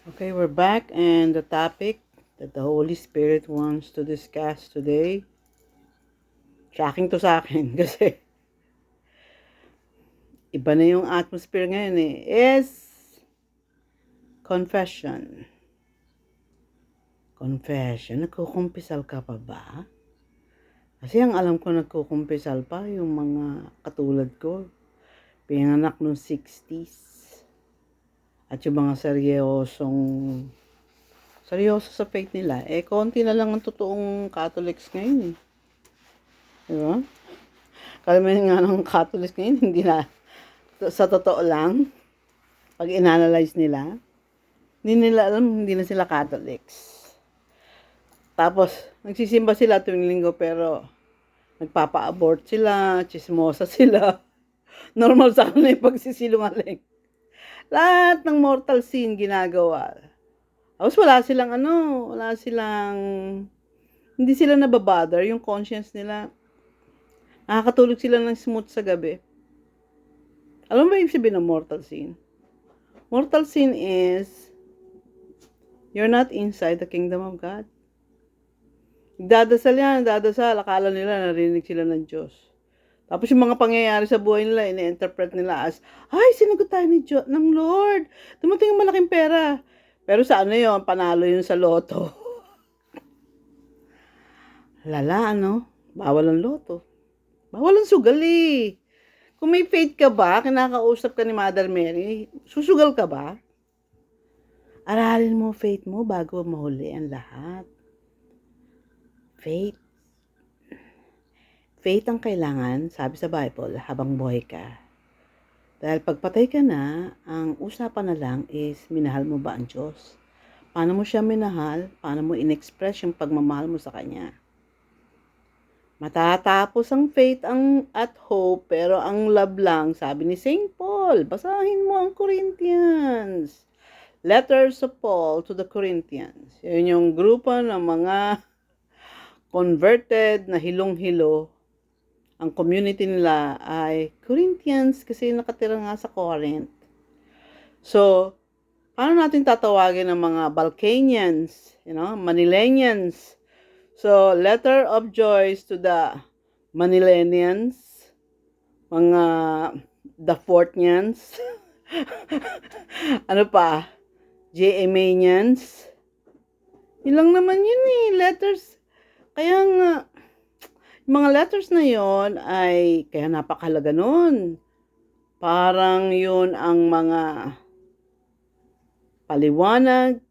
Okay, we're back, and the topic that the Holy Spirit wants to discuss today, tracking to sa akin kasi iba na yung atmosphere ngayon is confession. Confession, nagkukumpisal ka pa ba? Kasi ang alam ko nagkukumpisal pa yung mga katulad ko, pinanganak noong 60s. At yung mga seryoso sa faith nila, konti na lang ang totoong Catholics ngayon Diba? Karamihan nga ng Catholics ngayon, hindi na, sa totoo lang, pag inanalyze nila, hindi nila alam, hindi na sila Catholics. Tapos, nagsisimba sila tuwing linggo, pero nagpapa-abort sila, chismosa sila. Normal sa kanila yung pagsisilungaling. Lahat ng mortal sin ginagawa. Tapos hindi sila nababother, yung conscience nila. Nakakatulog sila ng smooth sa gabi. Alam mo ba yung sabihin ng mortal sin? Mortal sin is, you're not inside the kingdom of God. Dadasal, akala nila narinig sila ng Diyos. Tapos yung mga pangyayari sa buhay nila, ine-interpret nila as, ay, sinagot tayo ng Lord. Dumating yung malaking pera. Pero sa yun, panalo yun sa loto. Lala, Bawal ang loto. Bawal ang sugali. Kung may faith ka ba, kinakausap ka ni Mother Mary, susugal ka ba? Aralin mo faith mo bago mahuli ang lahat. Faith. Faith ang kailangan, sabi sa Bible, habang buhay ka. Dahil pagpatay ka na, ang usapan na lang is, minahal mo ba ang Diyos? Paano mo siya minahal? Paano mo in-express yung pagmamahal mo sa Kanya? Matatapos ang faith at hope, pero ang love lang, sabi ni St. Paul, basahin mo ang Corinthians. Letters of Paul to the Corinthians. Yun yung grupo ng mga converted na hilong-hilo. Ang community nila ay Corinthians kasi nakatira nga sa Corinth. So, paano natin tatawagin ang mga Balkanians, Manilenians? So, letter of joys to the Manilenians, mga the Fortnians, ano pa, JManians. Yun lang naman yun letters. Kaya nga, yung mga letters na yon ay kaya napakahalaga nun. Parang yun ang mga paliwanag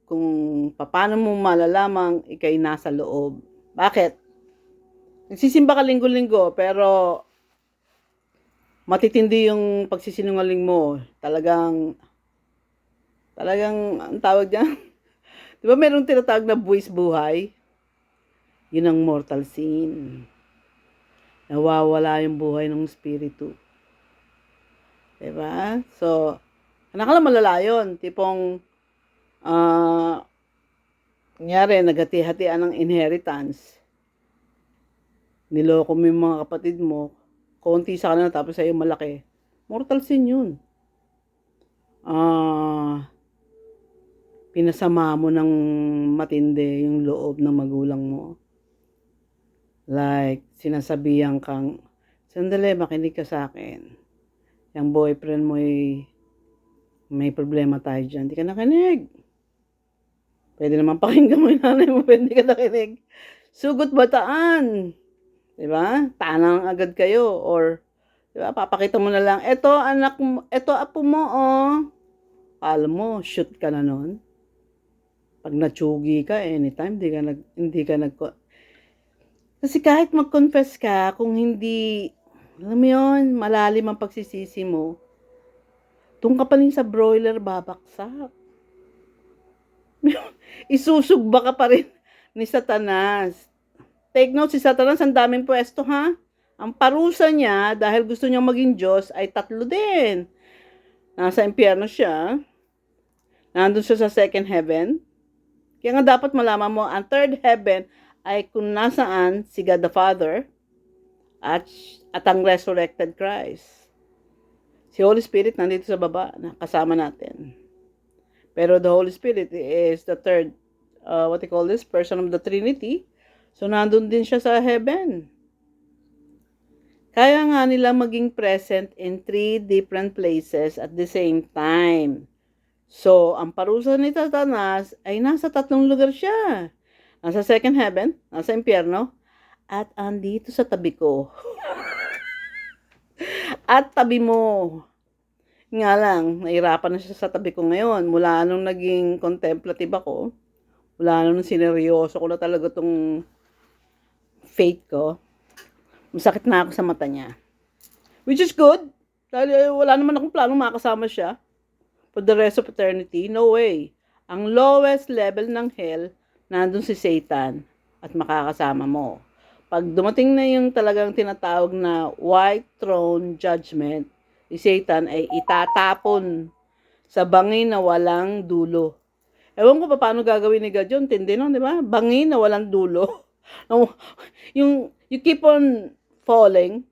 kung paano mo malalamang ikay nasa loob. Bakit? Nagsisimba ka linggo-linggo pero matitindi yung pagsisinungaling mo. Talagang ang tawag diyan. 'Di ba merong tinatawag na buwis buhay? Yun ang mortal sin. Nawawala yung buhay ng espiritu. Diba? So, nakala malala yun. Tipong, nangyari, naghati-hatian ng inheritance. Niloko mo yung mga kapatid mo. Konti sa kanila, tapos sa'yo malaki. Mortal sin yun. Pinasama mo ng matindi yung loob ng magulang mo. Like, sinasabihan kang, sandali, makinig ka sa akin. Yung boyfriend mo ay may problema tayo dyan. Hindi ka nakinig. Pwede naman pakinggan mo yung nanay mo, pwede ka nakinig. Sugot bataan. Diba? Tanang agad kayo. Or, diba, papakita mo na lang, eto anak mo, eto apo mo, Alam mo, shoot ka na nun. Pag natsugi ka, anytime, hindi ka nag kasi kahit mag-confess ka, kung hindi, alam mo yun, malalim ang pagsisisi mo, doon ka pa rin sa broiler babaksak. Isusugba ka pa rin ni Satanas. Take note, si Satanas, ang daming pwesto, ha? Ang parusa niya, dahil gusto niyang maging Diyos, ay 3 din. Nasa impyerno siya. Nandun siya sa second heaven. Kaya nga dapat malaman mo, ang third heaven ay kung nasaan si God the Father at ang resurrected Christ. Si Holy Spirit nandito sa baba, kasama natin. Pero the Holy Spirit is the third, what you call this, person of the Trinity. So, nandun din siya sa heaven. Kaya nga nila maging present in 3 different places at the same time. So, ang parusa ni Satanas ay nasa 3 lugar siya. Nasa second heaven, nasa impyerno, at andito sa tabi ko. At tabi mo. Nga lang, nahirapan na siya sa tabi ko ngayon. Mula nung naging contemplative ako, mula nung sineryoso ko na talaga tong faith ko, masakit na ako sa mata niya. Which is good. Dahil wala naman akong planong makasama siya for the rest of eternity. No way. Ang lowest level ng hell, nandun si Satan at makakasama mo. Pag dumating na yung talagang tinatawag na white throne judgment, si Satan ay itatapon sa bangin na walang dulo. Ewan ko pa paano gagawin ni God yun. Tindi nun, di ba? Bangin na walang dulo. You keep on falling,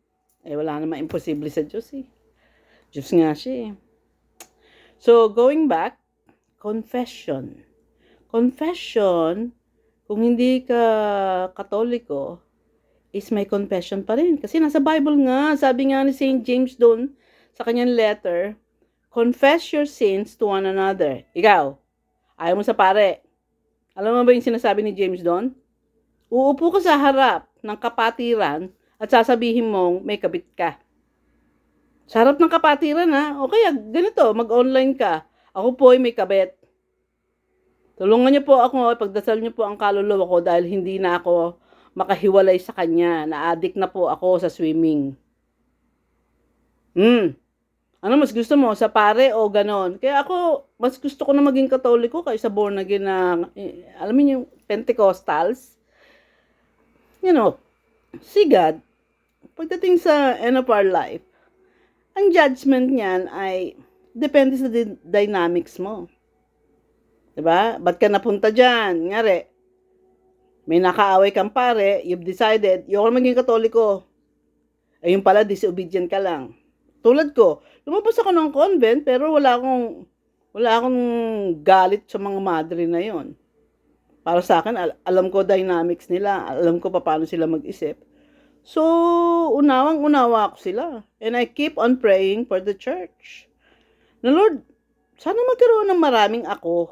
wala namang imposible sa Diyos eh. Diyos nga siya eh. So, going back, confession. Confession, kung hindi ka Katoliko, is may confession pa rin. Kasi nasa Bible nga, sabi nga ni St. James doon, sa kanyang letter, confess your sins to one another. Ikaw, ayaw mo sa pare. Alam mo ba yung sinasabi ni James doon? Uupo ka sa harap ng kapatiran at sasabihin mong may kabit ka. Sa harap ng kapatiran ha, o kaya ganito, mag-online ka. Ako po ay may kabit. Tulungan niyo po ako, pagdasal niyo po ang kaluluwa ko dahil hindi na ako makahiwalay sa kanya. Na-addict na po ako sa swimming. Ano mas gusto mo, sa pare o ganon? Kaya ako, mas gusto ko na maging Katoliko kaysa born again na, alam mo yung Pentecostals? You know, si God, pagdating sa end of our life, ang judgment niyan ay depende sa dynamics mo. Diba? Ba't ka napunta dyan? Ngari, may nakaaway kang pare, you've decided, yung maging Katoliko. Ayun pala, disobedient ka lang. Tulad ko, lumabas ako ng convent, pero wala akong galit sa mga madre na yon. Para sa akin, alam ko dynamics nila, alam ko paano sila mag-isip. So, unawang-unawa ako sila. And I keep on praying for the church. Na Lord, sana magkaroon ng maraming ako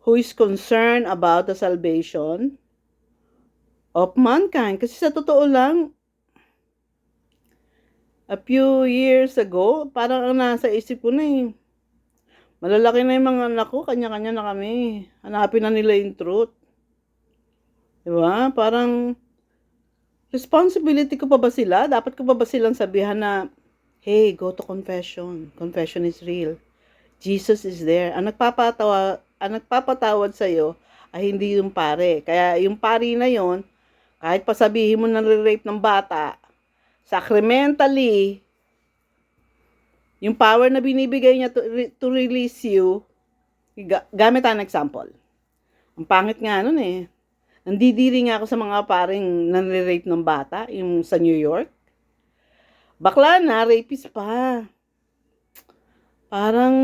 who is concerned about the salvation of mankind. Kasi sa totoo lang, a few years ago, parang ang nasa isip ko na eh. Malalaki na yung mga anak ko, kanya-kanya na kami. Hanapin na nila yung truth. Diba? Parang, responsibility ko pa ba sila? Dapat ko pa ba silang sabihan na, hey, go to confession. Confession is real. Jesus is there. Ang nagpapatawad sa'yo ay hindi yung pare. Kaya yung pare na yon, kahit pasabihin mo na rape ng bata, sacramentally, yung power na binibigay niya to release you, gamit ang example. Ang pangit nga nun eh. Nandidiri nga ako sa mga paring nanre-rape ng bata, yung sa New York. Bakla na, rapist pa. Parang,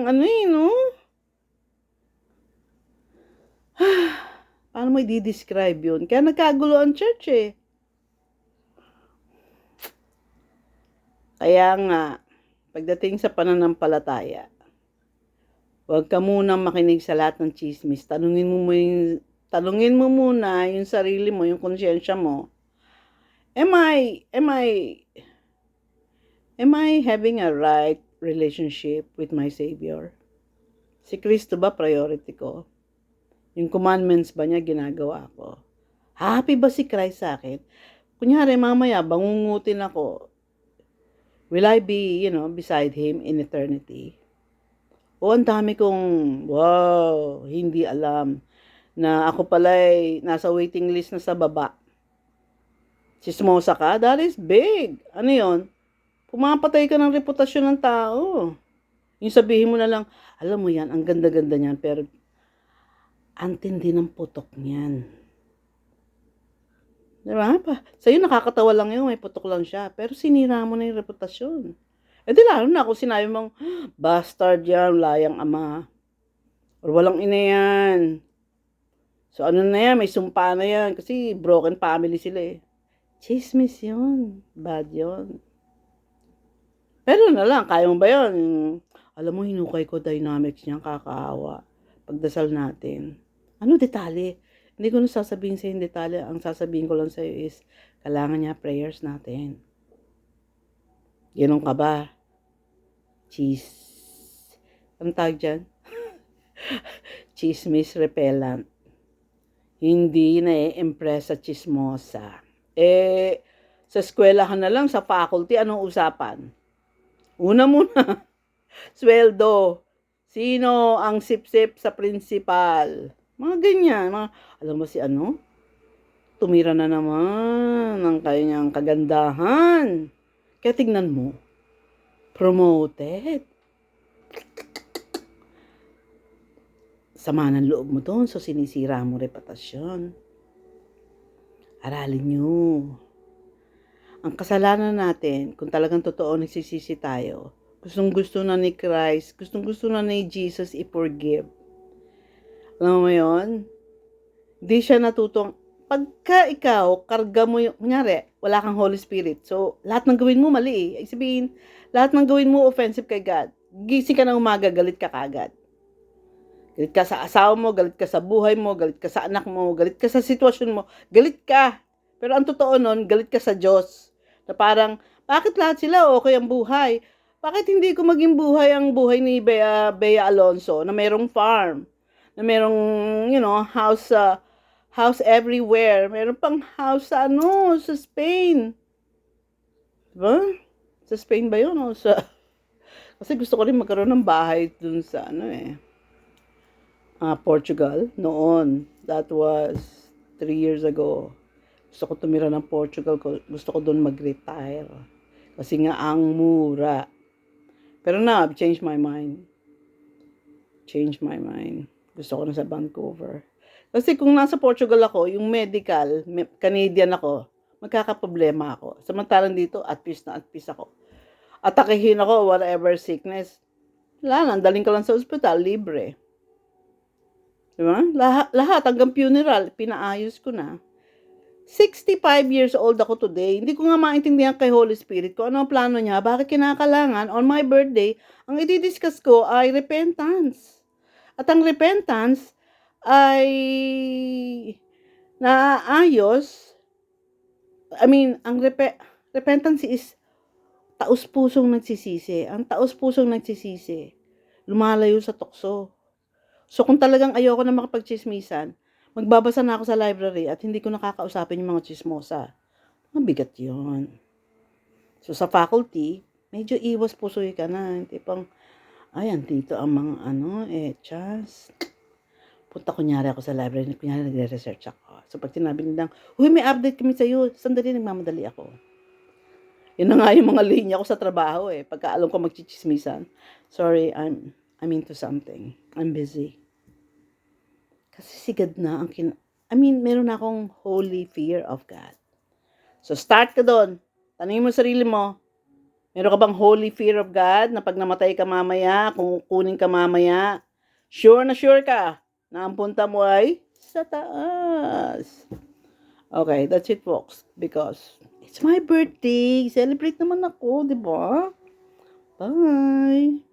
ano eh, no? Paano mo i-describe yun? Kaya nagkagulo ang church eh. Kaya nga, pagdating sa pananampalataya, huwag ka munang makinig sa lahat ng chismis. Tanungin mo muna yung sarili mo, yung konsyensya mo. Am I having a right relationship with my Savior? Si Kristo ba priority ko? Yung commandments ba niya ginagawa ko? Happy ba si Christ sa akin? Kunyari, mamaya, bangungutin ako. Will I be, beside Him in eternity? O ang dami kong, hindi alam na ako pala ay nasa waiting list na sa baba. Sismosa ka? That is big. Ano yon? Pumapatay ka ng reputasyon ng tao. Yung sabihin mo na lang, alam mo yan, ang ganda-ganda niyan, pero ang tindi ng putok niyan. Diba? Sa'yo nakakatawa lang yun, may putok lang siya. Pero sinira mo na yung reputasyon. Eh di lalo na kung sinabi mong, bastard yan, layang ama. Or walang ina yan. So ano na yan, may sumpa na yan. Kasi broken family sila eh. Chismis yun. Bad yun. Pero na lang, kaya mo ba yun? Alam mo, hinukay ko dynamics niya, kakaawa. Pagdasal natin. Ano detalye? Hindi ko na sasabihin sa'yo yung detalye. Ang sasabihin ko lang sa'yo is, kailangan niya prayers natin. Ganun ka ba? Ang tag dyan? Chismis repellent. Hindi na-impress sa chismosa. Eh, sa eskwelahan na lang, sa faculty, anong usapan? Una muna, sweldo. Sino ang sip-sip sa principal? Mga ganyan. Alam mo si ano? Tumira na naman ng kanyang kagandahan. Kaya tignan mo, promoted. Sama ng loob mo doon, so sinisira mo reputasyon. Aralin nyo. Ang kasalanan natin, kung talagang totoo nagsisisi tayo, gustong gusto na ni Christ, gustong gusto na ni Jesus i-forgive. Alam mo yun? Hindi siya natutong, pagka ikaw, karga mo yung, kunyari, wala kang Holy Spirit, so lahat ng gawin mo mali eh. Ibig sabihin, lahat ng gawin mo offensive kay God. Gising ka ng umaga, galit ka kagad. Galit ka sa asawa mo, galit ka sa buhay mo, galit ka sa anak mo, galit ka sa sitwasyon mo, galit ka. Pero ang totoo nun, galit ka sa Diyos. Na parang, bakit lahat sila okay ang buhay? Bakit hindi ko maging buhay ang buhay ni Bea Alonso na mayroong farm, na mayroong, house everywhere. Mayroon pang house sa sa Spain. Diba? Sa Spain ba yun? O sa... Kasi gusto ko rin magkaroon ng bahay dun sa Portugal noon. That was 3 years ago. Gusto ko tumira ng Portugal. Gusto ko doon mag-retire. Kasi nga ang mura. Pero na, I've changed my mind. Gusto ko na sa Vancouver. Kasi kung nasa Portugal ako, yung medical, Canadian ako, magkakaproblema ako. Samantalang dito, at peace ako. Atakihin ako, whatever sickness. Wala lang, daling ka lang sa ospital, libre. Diba? Lahat hanggang funeral, pinaayos ko na. 65 years old ako today. Hindi ko nga maintindihan kay Holy Spirit ko ano ang plano niya, bakit kinakailangan on my birthday, ang i-discuss ko ay repentance. At ang repentance ay naayos. Ang repentance is taos-pusong nagsisisi. Ang taos-pusong nagsisisi, lumalayo sa tukso. So kung talagang ayoko na makapagchismisan, magbabasa na ako sa library at hindi ko nakakausapin yung mga chismosa. Mabigat yun. So sa faculty, medyo iwas pusoy ka na. Tipong, dito ang mga chas. Punta kunyari ako sa library, kunyari nagre-research ako. So pag sinabi nilang, may update kami sa'yo, sandali nagmamadali ako. Yun na nga yung mga linya ko sa trabaho eh. Pagka alam ko magchichismisan, sorry, I'm into something. I'm busy. Kasi sigad na meron na akong holy fear of God. So start ka doon. Tanungin mo sarili mo, meron ka bang holy fear of God na pag namatay ka mamaya, kung kunin ka mamaya, sure ka na ang punta mo ay sa taas. Okay, that's it folks. Because it's my birthday. Celebrate naman ako, di ba? Bye!